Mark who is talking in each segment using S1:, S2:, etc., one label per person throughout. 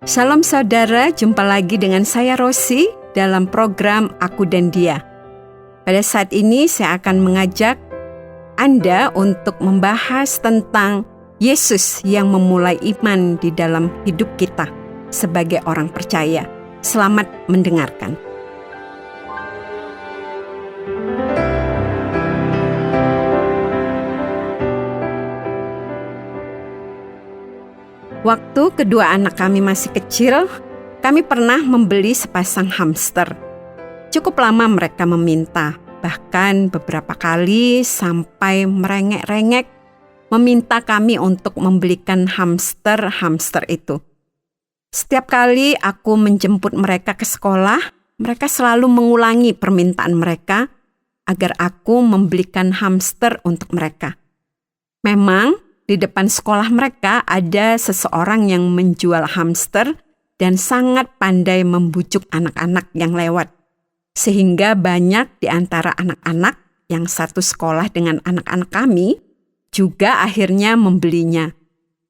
S1: Shalom saudara, jumpa lagi dengan saya Rosi dalam program Aku dan Dia. Pada saat ini saya akan mengajak Anda untuk membahas tentang Yesus yang memulai iman di dalam hidup kita sebagai orang percaya. Selamat mendengarkan. Waktu kedua anak kami masih kecil, kami pernah membeli sepasang hamster. Cukup lama mereka meminta, bahkan beberapa kali sampai merengek-rengek meminta kami untuk membelikan hamster itu. Setiap kali aku menjemput mereka ke sekolah, mereka selalu mengulangi permintaan mereka agar aku membelikan hamster untuk mereka. Memang, di depan sekolah mereka ada seseorang yang menjual hamster dan sangat pandai membujuk anak-anak yang lewat. Sehingga banyak di antara anak-anak yang satu sekolah dengan anak-anak kami juga akhirnya membelinya.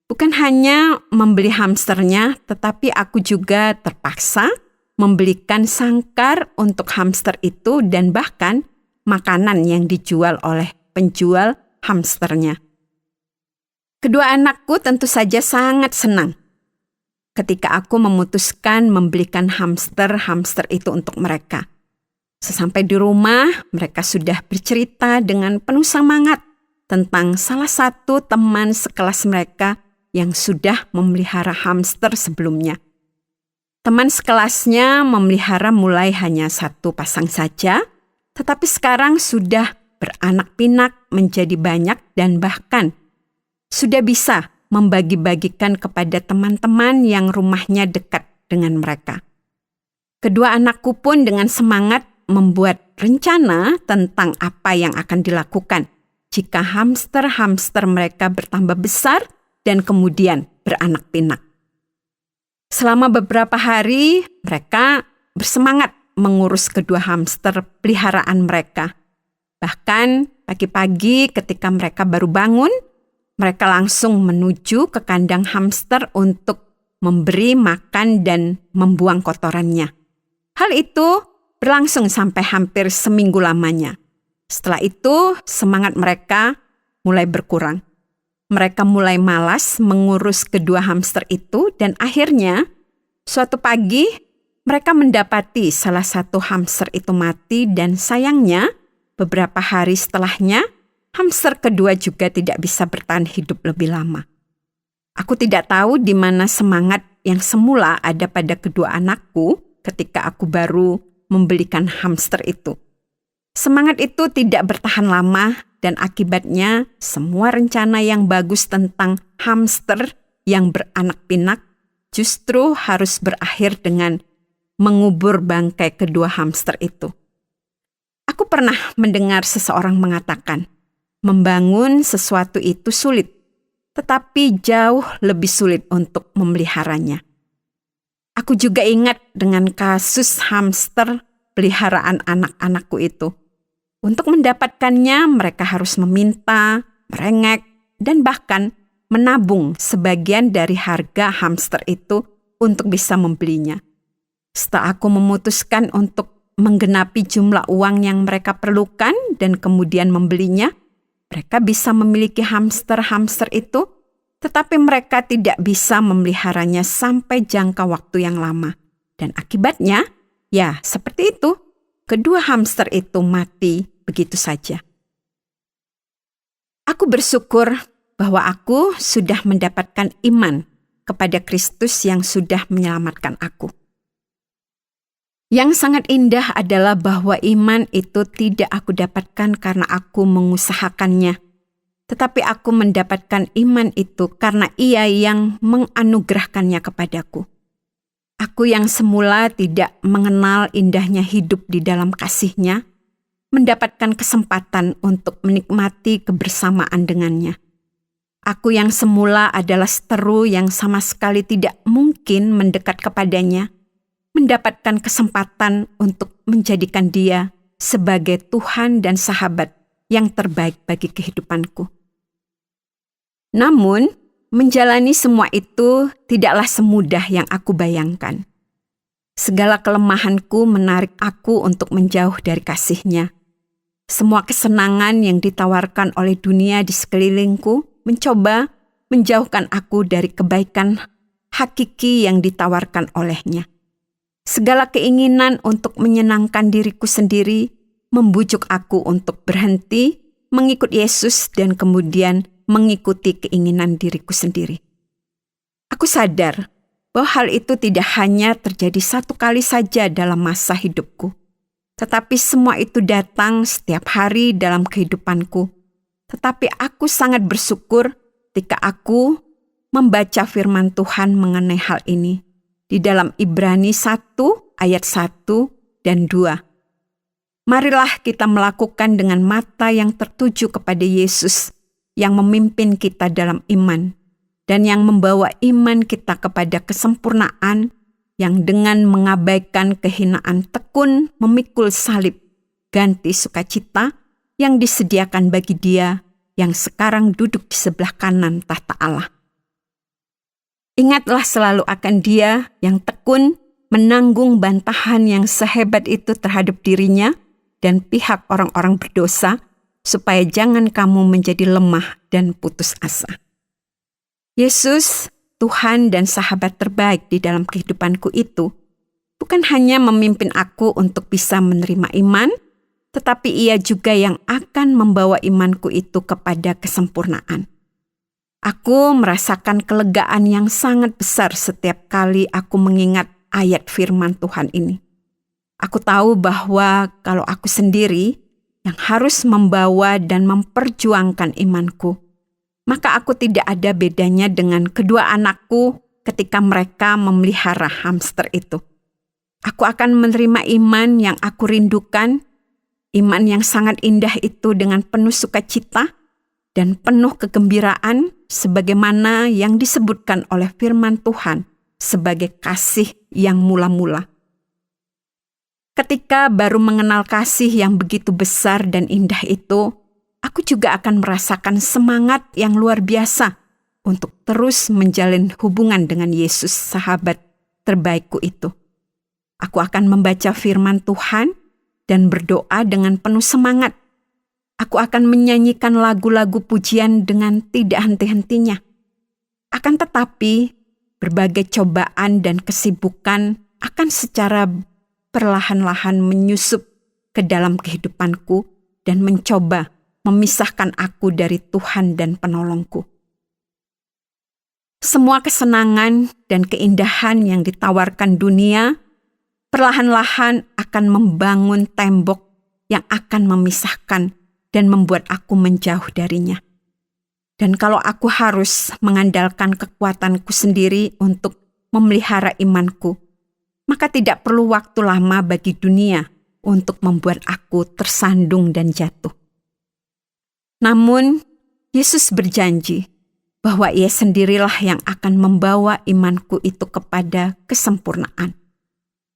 S1: Bukan hanya membeli hamsternya, tetapi aku juga terpaksa membelikan sangkar untuk hamster itu dan bahkan makanan yang dijual oleh penjual hamsternya. Kedua anakku tentu saja sangat senang ketika aku memutuskan membelikan hamster itu untuk mereka. Sesampai di rumah, mereka sudah bercerita dengan penuh semangat tentang salah satu teman sekelas mereka yang sudah memelihara hamster sebelumnya. Teman sekelasnya memelihara mulai hanya satu pasang saja, tetapi sekarang sudah beranak pinak menjadi banyak dan bahkan sudah bisa membagi-bagikan kepada teman-teman yang rumahnya dekat dengan mereka. Kedua anakku pun dengan semangat membuat rencana tentang apa yang akan dilakukan jika hamster-hamster mereka bertambah besar dan kemudian beranak pinak. Selama beberapa hari, mereka bersemangat mengurus kedua hamster peliharaan mereka. Bahkan pagi-pagi ketika mereka baru bangun, mereka langsung menuju ke kandang hamster untuk memberi makan dan membuang kotorannya. Hal itu berlangsung sampai hampir seminggu lamanya. Setelah itu, semangat mereka mulai berkurang. Mereka mulai malas mengurus kedua hamster itu dan akhirnya suatu pagi mereka mendapati salah satu hamster itu mati dan sayangnya beberapa hari setelahnya hamster kedua juga tidak bisa bertahan hidup lebih lama. Aku tidak tahu di mana semangat yang semula ada pada kedua anakku ketika aku baru membelikan hamster itu. Semangat itu tidak bertahan lama dan akibatnya semua rencana yang bagus tentang hamster yang beranak pinak justru harus berakhir dengan mengubur bangkai kedua hamster itu. Aku pernah mendengar seseorang mengatakan, membangun sesuatu itu sulit, tetapi jauh lebih sulit untuk memeliharanya. Aku juga ingat dengan kasus hamster peliharaan anak-anakku itu. Untuk mendapatkannya, mereka harus meminta, merengek, dan bahkan menabung sebagian dari harga hamster itu untuk bisa membelinya. Setelah aku memutuskan untuk menggenapi jumlah uang yang mereka perlukan dan kemudian membelinya, mereka bisa memiliki hamster-hamster itu, tetapi mereka tidak bisa memeliharanya sampai jangka waktu yang lama. Dan akibatnya, ya seperti itu, kedua hamster itu mati begitu saja. Aku bersyukur bahwa aku sudah mendapatkan iman kepada Kristus yang sudah menyelamatkan aku. Yang sangat indah adalah bahwa iman itu tidak aku dapatkan karena aku mengusahakannya, tetapi aku mendapatkan iman itu karena Ia yang menganugerahkannya kepadaku. Aku yang semula tidak mengenal indahnya hidup di dalam kasih-Nya, mendapatkan kesempatan untuk menikmati kebersamaan dengannya. Aku yang semula adalah seteru yang sama sekali tidak mungkin mendekat kepadanya, mendapatkan kesempatan untuk menjadikan Dia sebagai Tuhan dan sahabat yang terbaik bagi kehidupanku. Namun, Menjalani semua itu tidaklah semudah yang aku bayangkan. Segala kelemahanku menarik aku untuk menjauh dari kasih-Nya. Semua kesenangan yang ditawarkan oleh dunia di sekelilingku mencoba menjauhkan aku dari kebaikan hakiki yang ditawarkan oleh-Nya. Segala keinginan untuk menyenangkan diriku sendiri membujuk aku untuk berhenti mengikut Yesus dan kemudian mengikuti keinginan diriku sendiri. Aku sadar bahwa hal itu tidak hanya terjadi satu kali saja dalam masa hidupku, tetapi semua itu datang setiap hari dalam kehidupanku. Tetapi aku sangat bersyukur ketika aku membaca firman Tuhan mengenai hal ini di dalam Ibrani 1 ayat 1 dan 2. Marilah kita melakukan dengan mata yang tertuju kepada Yesus yang memimpin kita dalam iman dan yang membawa iman kita kepada kesempurnaan, yang dengan mengabaikan kehinaan tekun memikul salib, ganti sukacita yang disediakan bagi Dia yang sekarang duduk di sebelah kanan tahta Allah. Ingatlah selalu akan Dia yang tekun menanggung bantahan yang sehebat itu terhadap dirinya dan pihak orang-orang berdosa, supaya jangan kamu menjadi lemah dan putus asa. Yesus, Tuhan dan sahabat terbaik di dalam kehidupanku itu, bukan hanya memimpin aku untuk bisa menerima iman, tetapi Ia juga yang akan membawa imanku itu kepada kesempurnaan. Aku merasakan kelegaan yang sangat besar setiap kali aku mengingat ayat firman Tuhan ini. Aku tahu bahwa kalau aku sendiri yang harus membawa dan memperjuangkan imanku, maka aku tidak ada bedanya dengan kedua anakku ketika mereka memelihara hamster itu. Aku akan menerima iman yang aku rindukan, iman yang sangat indah itu dengan penuh sukacita dan penuh kegembiraan sebagaimana yang disebutkan oleh firman Tuhan sebagai kasih yang mula-mula. Ketika baru mengenal kasih yang begitu besar dan indah itu, aku juga akan merasakan semangat yang luar biasa untuk terus menjalin hubungan dengan Yesus, sahabat terbaikku itu. Aku akan membaca firman Tuhan dan berdoa dengan penuh semangat. Aku akan menyanyikan lagu-lagu pujian dengan tidak henti-hentinya. Akan tetapi, berbagai cobaan dan kesibukan akan secara perlahan-lahan menyusup ke dalam kehidupanku dan mencoba memisahkan aku dari Tuhan dan penolongku. Semua kesenangan dan keindahan yang ditawarkan dunia perlahan-lahan akan membangun tembok yang akan memisahkan dan membuat aku menjauh darinya. Dan kalau aku harus mengandalkan kekuatanku sendiri untuk memelihara imanku, maka tidak perlu waktu lama bagi dunia untuk membuat aku tersandung dan jatuh. Namun, Yesus berjanji bahwa Ia sendirilah yang akan membawa imanku itu kepada kesempurnaan.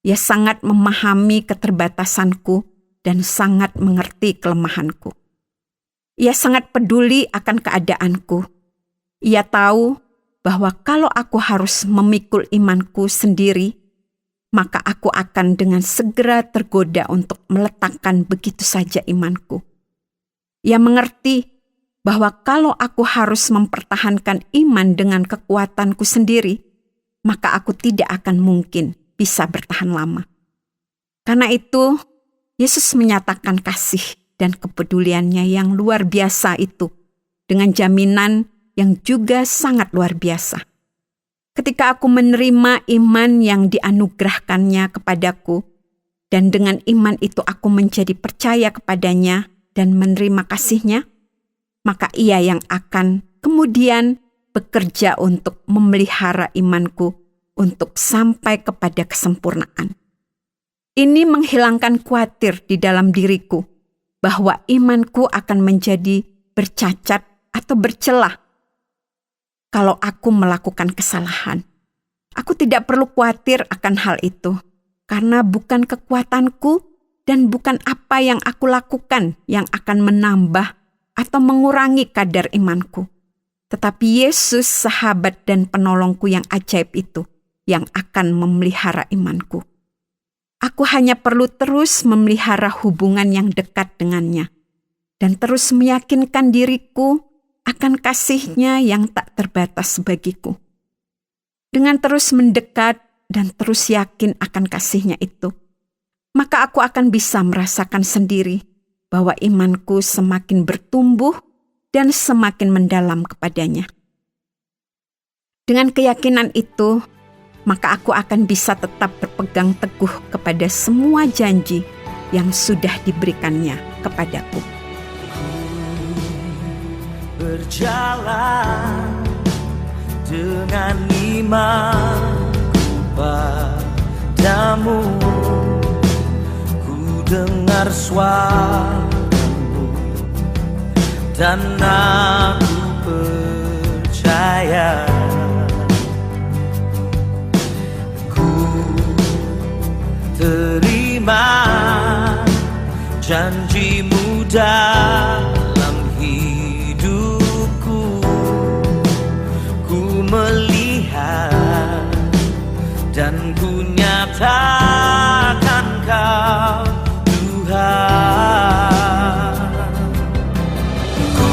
S1: Ia sangat memahami keterbatasanku dan sangat mengerti kelemahanku. Ia sangat peduli akan keadaanku. Ia tahu bahwa kalau aku harus memikul imanku sendiri, maka aku akan dengan segera tergoda untuk meletakkan begitu saja imanku. Ia mengerti bahwa kalau aku harus mempertahankan iman dengan kekuatanku sendiri, maka aku tidak akan mungkin bisa bertahan lama. Karena itu, Yesus menyatakan kasih dan kepeduliannya yang luar biasa itu dengan jaminan yang juga sangat luar biasa. Ketika aku menerima iman yang dianugerahkannya kepadaku, dan dengan iman itu aku menjadi percaya kepadanya dan menerima kasih-Nya, maka Ia yang akan kemudian bekerja untuk memelihara imanku untuk sampai kepada kesempurnaan. Ini menghilangkan khawatir di dalam diriku bahwa imanku akan menjadi bercacat atau bercelah kalau aku melakukan kesalahan. Aku tidak perlu khawatir akan hal itu, karena bukan kekuatanku dan bukan apa yang aku lakukan yang akan menambah atau mengurangi kadar imanku. Tetapi Yesus, sahabat dan penolongku yang ajaib itu, yang akan memelihara imanku. Aku hanya perlu terus memelihara hubungan yang dekat dengannya, dan terus meyakinkan diriku akan kasih-Nya yang tak terbatas bagiku. Dengan terus mendekat dan terus yakin akan kasih-Nya itu, maka aku akan bisa merasakan sendiri bahwa imanku semakin bertumbuh dan semakin mendalam kepadanya. Dengan keyakinan itu, maka aku akan bisa tetap berpegang teguh kepada semua janji yang sudah diberikannya kepadaku.
S2: Berjalan dengan imanku padamu, ku dengar suaramu dan aku percaya. Terima janji-Mu dalam hidupku. Ku melihat dan ku nyatakan Kau Tuhan. Ku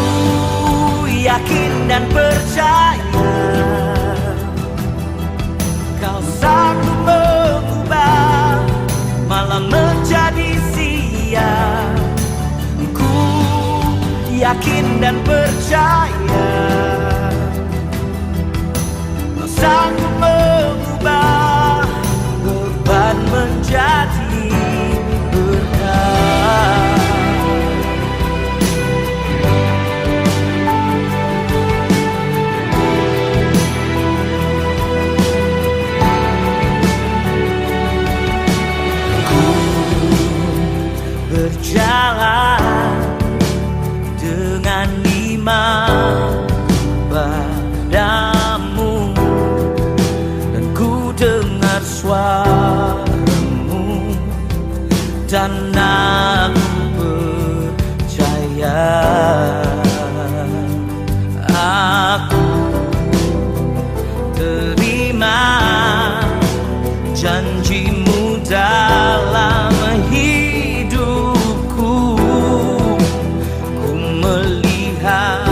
S2: yakin dan percaya Kau sanggup mengubah malam menjadi siang. Ku yakin dan percaya Kau sanggup mengubah beban menjadi berkah. Berjalan dengan iman padamu, dan ku dengar suara-Mu dan aku percaya. Aku terima janji-Mu dalam hidupku. Ku melihat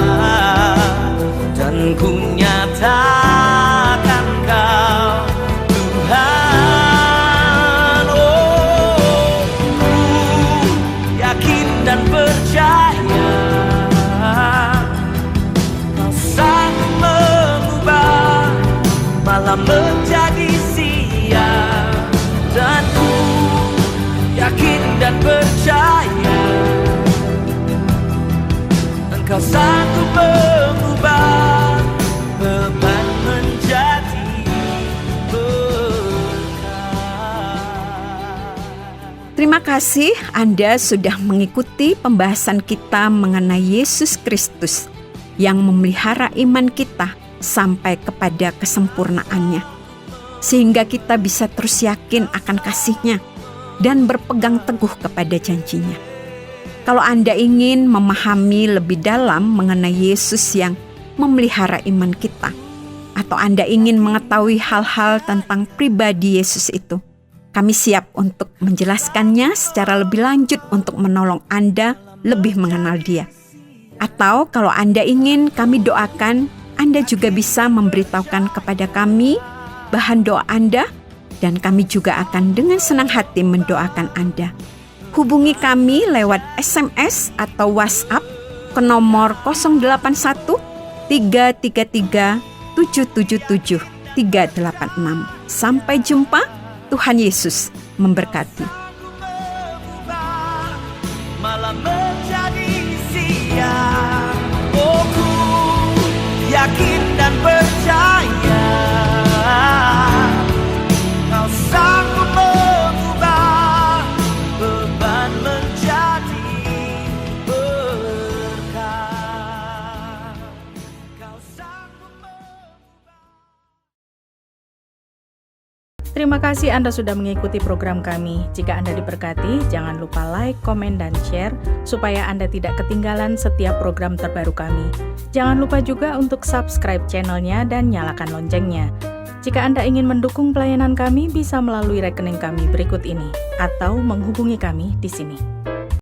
S2: dan ku nyatakan Kau Tuhan. Oh, ku yakin dan percaya Kau sanggup mengubah malam menjadi siang. Dan ku yakin dan percaya Engkau sanggup mengubah beban menjadi berkah.
S1: Terima kasih Anda sudah mengikuti pembahasan kita mengenai Yesus Kristus yang memelihara iman kita sampai kepada kesempurnaannya, sehingga kita bisa terus yakin akan kasih-Nya dan berpegang teguh kepada janji-Nya. Kalau Anda ingin memahami lebih dalam mengenai Yesus yang memelihara iman kita, atau Anda ingin mengetahui hal-hal tentang pribadi Yesus itu, kami siap untuk menjelaskannya secara lebih lanjut untuk menolong Anda lebih mengenal Dia. Atau kalau Anda ingin kami doakan, Anda juga bisa memberitahukan kepada kami bahan doa Anda, dan kami juga akan dengan senang hati mendoakan Anda. Hubungi kami lewat SMS atau WhatsApp ke nomor 081 333 777 386. Sampai jumpa, Tuhan Yesus memberkati.
S2: Malam menjadi siang. Oh, ku yakin dan percaya Kau sanggup mengubah beban menjadi berkah. Kau sanggup mengubah.
S3: Terima kasih Anda sudah mengikuti program kami. Jika Anda diberkati, jangan lupa like, komen, dan share supaya Anda tidak ketinggalan setiap program terbaru kami. Jangan lupa juga untuk subscribe channelnya dan nyalakan loncengnya. Jika Anda ingin mendukung pelayanan kami, bisa melalui rekening kami berikut ini atau menghubungi kami di sini.